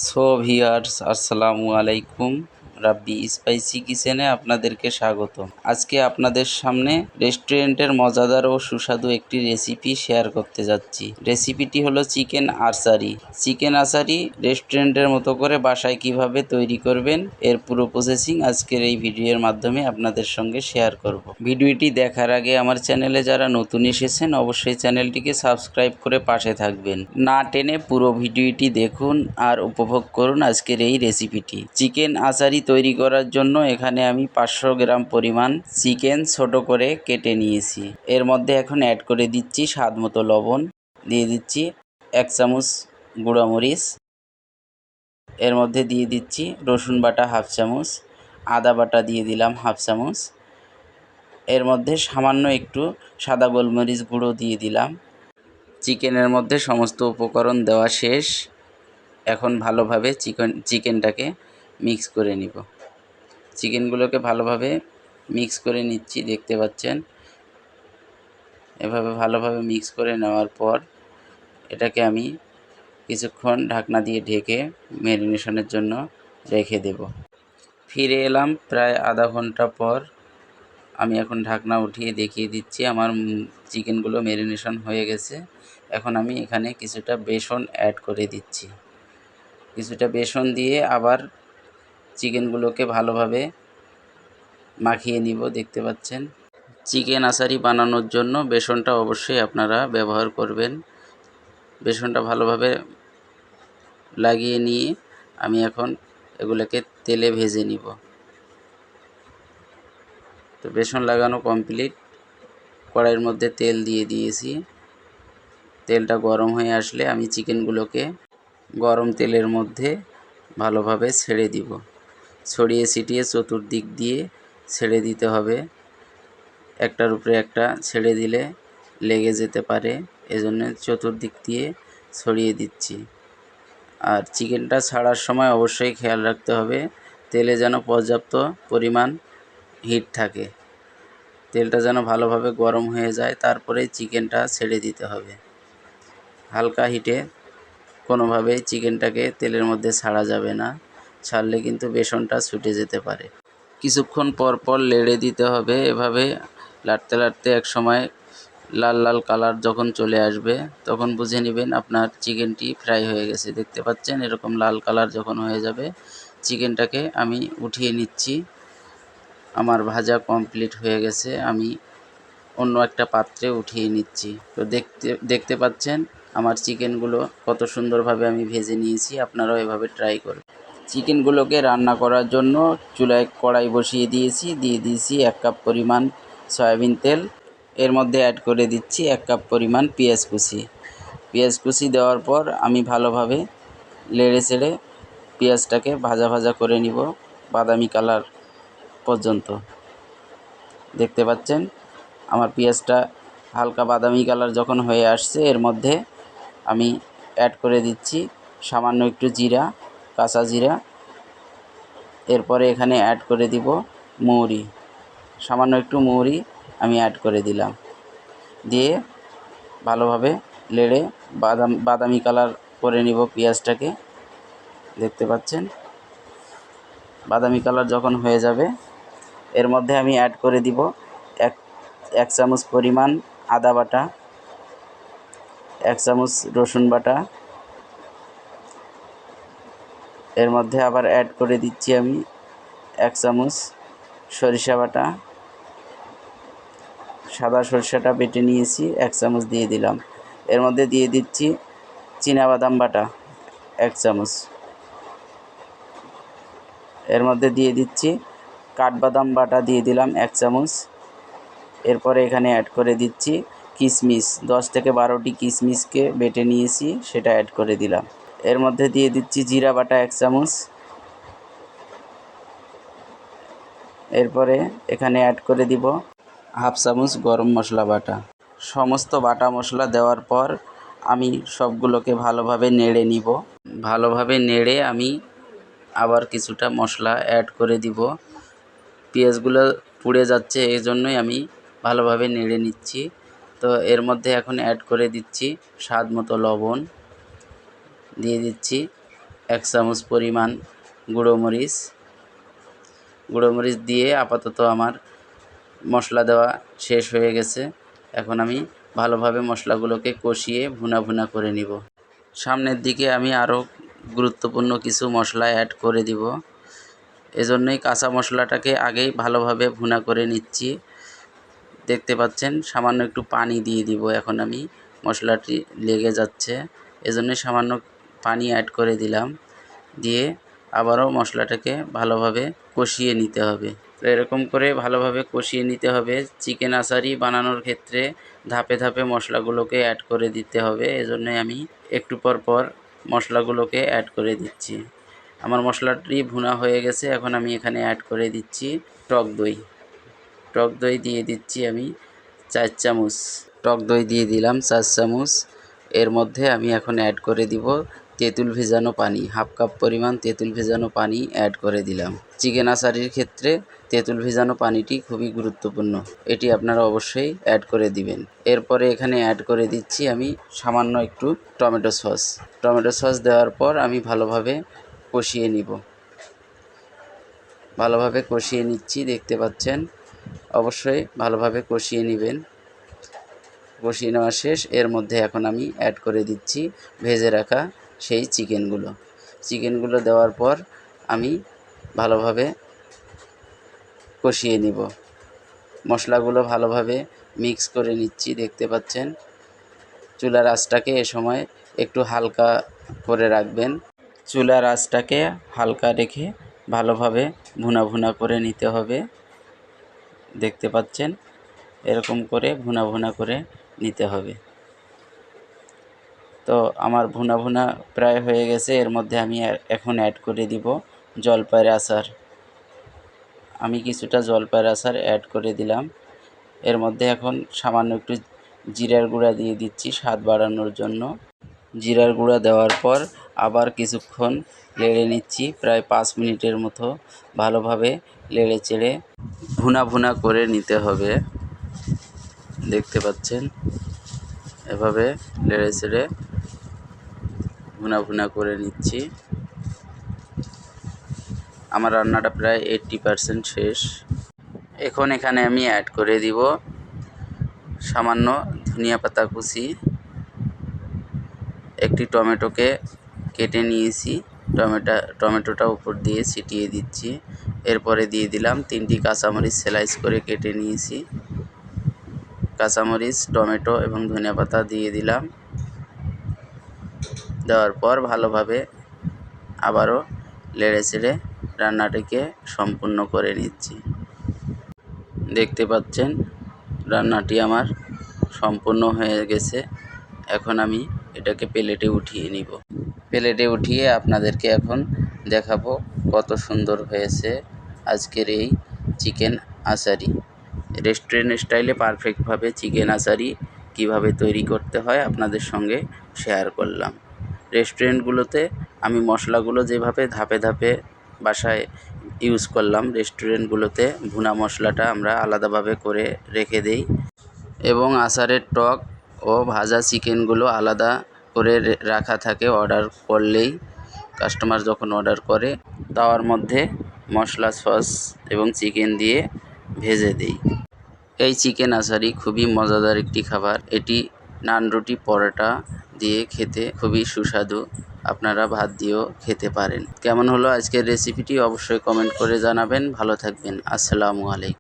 So viewers, আসসালামু আলাইকুম। রাব্বি spicy কিচেনে আপনাদেরকে স্বাগত। আজকে আপনাদের সামনে রেস্টুরেন্টের মজাদার ও সুস্বাদু একটি রেসিপি শেয়ার করতে যাচ্ছি। রেসিপিটি হলো চিকেন আচারি। চিকেন আচারি রেস্টুরেন্টের মতো করে বাসায় কিভাবে তৈরি করবেন এর পুরো প্রসেসিং আজকের এই ভিডিওর মাধ্যমে আপনাদের সঙ্গে শেয়ার করব। ভিডিওটি দেখার আগে আমার চ্যানেলে যারা নতুন এসেছেন অবশ্যই চ্যানেলটিকে সাবস্ক্রাইব করে পাশে থাকবেন। না টেনে পুরো ভিডিওটি দেখুন আর উপভোগ করুন আজকের এই রেসিপিটি। চিকেন আচারি তৈরি করার জন্য এখানে আমি 500 গ্রাম পরিমাণ চিকেন ছোট করে কেটে নিয়েছি। এর মধ্যে এখন অ্যাড করে দিচ্ছি স্বাদ মতো লবণ, দিয়ে দিচ্ছি 1 চামচ গুঁড়ামরিচ, এর মধ্যে দিয়ে দিচ্ছি রসুন বাটা 1/2 চামচ, আদা বাটা দিয়ে দিলাম 1/2 চামচ, এর মধ্যে সামান্য একটু সাদা গোলমরিচ গুঁড়ো দিয়ে দিলাম। চিকেনের মধ্যে সমস্ত উপকরণ দেওয়া শেষ। এখন ভালোভাবে চিকেনটাকে মিক্স করে নিব। চিকেনগুলোকে ভালোভাবে মিক্স করে নিচ্ছি, দেখতে পাচ্ছেন। এভাবে ভালোভাবে মিক্স করে নেওয়ার পর এটাকে আমি কিছুক্ষণ ঢাকনা দিয়ে ঢেকে ম্যারিনেশনের জন্য রেখে দেব। ফিরে এলাম প্রায় আধা ঘন্টা পর। আমি এখন ঢাকনা উঠিয়ে দেখিয়ে দিচ্ছি আমার চিকেনগুলো ম্যারিনেশন হয়ে গেছে। এখন আমি এখানে কিছুটা বেসন অ্যাড করে দিচ্ছি। কিছুটা বেসন দিয়ে আবার চিকেনগুলোকে ভালোভাবে মাখিয়ে নিব, দেখতে পাচ্ছেন। চিকেন আচারি বানানোর জন্য বেসনটা অবশ্যই আপনারা ব্যবহার করবেন। বেসনটা ভালোভাবে লাগিয়ে নিয়ে আমি এখন এগুলোকে তেলে ভেজে নিব। তো বেসন লাগানো কমপ্লিট। কড়াইয়ের মধ্যে তেল দিয়ে দিয়েছি। তেলটা গরম হয়ে আসলে আমি চিকেনগুলোকে গরম তেলের মধ্যে ভালোভাবে ছেড়ে দিব। ছড়িয়ে ছিটিয়ে চতুর্দিক দিয়ে ছেড়ে দিতে হবে। একটার উপরে একটা ছেড়ে দিলে লেগে যেতে পারে, এজন্য চতুর্দিক দিয়ে ছড়িয়ে দিচ্ছি। আর চিকেনটা ছাড়ার সময় অবশ্যই খেয়াল রাখতে হবে তেলে যেন পর্যাপ্ত পরিমাণ হিট থাকে। তেলটা যেন ভালোভাবে গরম হয়ে যায়, তারপরেই চিকেনটা ছেড়ে দিতে হবে। হালকা হিটে কোনোভাবেই চিকেনটাকে তেলের মধ্যে ছাড়া যাবে না, ছাড়লে কিন্তু বেসনটা ছুটে যেতে পারে। কিছুক্ষণ পর পর নেড়ে দিতে হবে। এভাবে লাড়তে লাড়তে এক সময় লাল লাল কালার যখন চলে আসবে তখন বুঝে নেবেন আপনার চিকেনটি ফ্রাই হয়ে গেছে। দেখতে পাচ্ছেন, এরকম লাল কালার যখন হয়ে যাবে চিকেনটাকে আমি উঠিয়ে নিচ্ছি। আমার ভাজা কমপ্লিট হয়ে গেছে, আমি অন্য একটা পাত্রে উঠিয়ে নিচ্ছি। তো দেখতে পাচ্ছেন আমার চিকেনগুলো কত সুন্দরভাবে আমি ভেজে নিয়েছি। আপনারাও এভাবে ট্রাই করুন। চিকেনগুলোকে রান্না করার জন্য চুলায় কড়াই বসিয়ে দিয়েছি। দিয়ে দিয়েছি 1 কাপ পরিমাণ সয়াবিন তেল। এর মধ্যে অ্যাড করে দিচ্ছি 1 কাপ পরিমাণ পেঁয়াজ কুচি। পেঁয়াজ কুচি দেওয়ার পর আমি ভালোভাবে নেড়ে চেড়ে পেঁয়াজটাকে ভাজা ভাজা করে নিব বাদামি কালার পর্যন্ত। দেখতে পাচ্ছেন আমার পেঁয়াজটা হালকা বাদামি কালার যখন হয়ে আসছে এর মধ্যে আমি অ্যাড করে দিচ্ছি সামান্য একটু জিরা, কাঁচা জিরা। এরপরে এখানে অ্যাড করে দিব মৌরি, সামান্য একটু মৌরি আমি অ্যাড করে দিলাম। দিয়ে ভালোভাবে নেড়ে বাদামি কালার করে নিব পেঁয়াজটাকে। দেখতে পাচ্ছেন বাদামি কালার যখন হয়ে যাবে এর মধ্যে আমি অ্যাড করে দিব এক চামচ পরিমাণ আদা বাটা, 1 চামচ রসুন বাটা। এর মধ্যে আবার অ্যাড করে দিচ্ছি আমি 1 চামচ সরিষা বাটা। সাদা সরিষাটা বেটে নিয়েছি 1 চামচ দিয়ে দিলাম। এর মধ্যে দিয়ে দিচ্ছি চীনাবাদাম বাটা 1 চামচ। এর মধ্যে দিয়ে দিচ্ছি কাঠবাদাম বাটা দিয়ে দিলাম 1 চামচ। এরপরে এখানে অ্যাড করে দিচ্ছি কিশমিশ, 10 থেকে 12টি কিশমিশকে বেটে নিয়েছি, সেটা অ্যাড করে দিলাম। এর মধ্যে দিয়ে দিচ্ছি জিরা বাটা 1 চামচ। এরপরে এখানে অ্যাড করে দিব 1/2 চামচ গরম মশলা বাটা। সমস্ত বাটা মশলা দেওয়ার পর আমি সবগুলোকে ভালোভাবে নেড়ে নিব। ভালোভাবে নেড়ে আমি আবার কিছুটা মশলা অ্যাড করে দিব। পেঁয়াজগুলো পুড়ে যাচ্ছে, এই জন্যই আমি ভালোভাবে নেড়ে নিচ্ছি। তো এর মধ্যে এখন অ্যাড করে দিচ্ছি স্বাদ মতো লবণ, দিয়ে দিচ্ছি 1 চামচ পরিমাণ গুঁড়ো মরিচ দিয়ে আপাতত আমার মশলা দেওয়া শেষ হয়ে গেছে। এখন আমি ভালোভাবে মশলাগুলোকে কষিয়ে ভুনা করে নিব। সামনের দিকে আমি আরও গুরুত্বপূর্ণ কিছু মশলা অ্যাড করে দিব। এজন্যই কাঁচা মশলাটাকে আগেই ভালোভাবে ভুনা করে নিচ্ছি। দেখতে পাচ্ছেন সামান্য একটু পানি দিয়ে দিব। এখন আমি মশলাটি লেগে যাচ্ছে, এজন্যই সামান্য পানি অ্যাড করে দিলাম। দিয়ে আবারও মশলাটাকে ভালোভাবে কষিয়ে নিতে হবে। তো এরকম করে ভালোভাবে কষিয়ে নিতে হবে। চিকেন আচারি বানানোর ক্ষেত্রে ধাপে ধাপে মশলাগুলোকে অ্যাড করে দিতে হবে, এজন্যই আমি একটু পর মশলাগুলোকে অ্যাড করে দিচ্ছি। আমার মশলাটি ভুনা হয়ে গেছে। এখন আমি এখানে অ্যাড করে দিচ্ছি টক দই দিয়ে দিচ্ছি আমি 4 চামচ। টক দই দিয়ে দিলাম 4 চামচ। এর মধ্যে আমি এখন অ্যাড করে দিব তেঁতুল ভেজানো পানি, হাফ কাপ পরিমাণ তেঁতুল ভেজানো পানি অ্যাড করে দিলাম। চিকেন আচারির ক্ষেত্রে তেঁতুল ভেজানো পানিটি খুবই গুরুত্বপূর্ণ, এটি আপনারা অবশ্যই অ্যাড করে দিবেন। এরপরে এখানে অ্যাড করে দিচ্ছি আমি সামান্য একটু টমেটো সস দেওয়ার পর আমি ভালোভাবে কষিয়ে নিচ্ছি। দেখতে পাচ্ছেন, অবশ্যই ভালোভাবে কষিয়ে নেবেন। কষিয়ে নেওয়া শেষ। এর মধ্যে এখন আমি অ্যাড করে দিচ্ছি ভেজে রাখা সেই চিকেনগুলো দেওয়ার পর আমি ভালোভাবে কষিয়ে নিব। মশলাগুলো ভালোভাবে মিক্স করে নিচ্ছি। দেখতে পাচ্ছেন, চুলার আঁচটাকে এ সময় একটু হালকা করে রাখবেন। চুলার আঁচটাকে হালকা রেখে ভালোভাবে ভুনা করে নিতে হবে। দেখতে পাচ্ছেন, এরকম করে ভুনা করে নিতে হবে। তো আমার ভুনা প্রায় হয়ে গেছে। এর মধ্যে আমি এখন অ্যাড করে দিব জলপাইয়ের আচার। আমি কিছুটা জলপাইয়ের আচার অ্যাড করে দিলাম। এর মধ্যে এখন সামান্য একটু জিরার গুঁড়া দিয়ে দিচ্ছি স্বাদ বাড়ানোর জন্য। জিরার গুঁড়া দেওয়ার পর আবার কিছুক্ষণ নেড়ে নিচ্ছি, প্রায় 5 মিনিটের মতো ভালোভাবে নেড়ে চেড়ে ভুনা করে নিতে হবে। দেখতে পাচ্ছেন, এভাবে নেড়ে চেড়ে ভুনা করে নিচ্ছি। আমার রান্নাটা প্রায় 80% শেষ। এখন এখানে আমি অ্যাড করে দিব সামান্য ধনিয়া পাতা কুচি। একটি টমেটোকে কেটে নিয়েছি, টমেটোটা উপর দিয়ে ছিটিয়ে দিচ্ছি। এরপরে দিয়ে দিলাম 3টি কাঁচামরিচ স্লাইস করে কেটে নিয়েছি। কাঁচামরিচ, টমেটো এবং ধনিয়া পাতা দিয়ে দিলাম। দেওয়ার পর ভালোভাবে আবারও নেড়ে চেড়ে রান্নাটিকে সম্পূর্ণ করে নিচ্ছি। দেখতে পাচ্ছেন, রান্নাটি আমার সম্পূর্ণ হয়ে গেছে। এখন আমি এটাকে প্লেটে উঠিয়ে নিব। প্লেটে উঠিয়ে আপনাদেরকে এখন দেখাবো কত সুন্দর হয়েছে আজকের এই চিকেন আচারি। রেস্টুরেন্ট স্টাইলে পারফেক্টভাবে চিকেন আচারি কিভাবে তৈরি করতে হয় আপনাদের সঙ্গে শেয়ার করলাম। রেস্টুরেন্টগুলোতে আমি মশলাগুলো যেভাবে ধাপে ধাপে বাসায় ইউজ করলাম, রেস্টুরেন্টগুলোতে ভুনা মশলাটা আমরা আলাদাভাবে করে রেখে দেই এবং আচারের টক ও ভাজা চিকেনগুলো আলাদা করে রাখা থাকে। অর্ডার করলেই কাস্টমার যখন অর্ডার করে তাওয়ার মধ্যে মশলা, সস এবং চিকেন দিয়ে ভেজে দেই। এই চিকেন আচারি খুবই মজাদার একটি খাবার। এটি নান, রুটি, পরোটা দিয়ে খেতে খুবই সুস্বাদু। আপনারা ভাত দিয়েও খেতে পারেন। কেমন হলো আজকের রেসিপিটি অবশ্যই কমেন্ট করে জানাবেন। ভালো থাকবেন। আসসালামু আলাইকুম।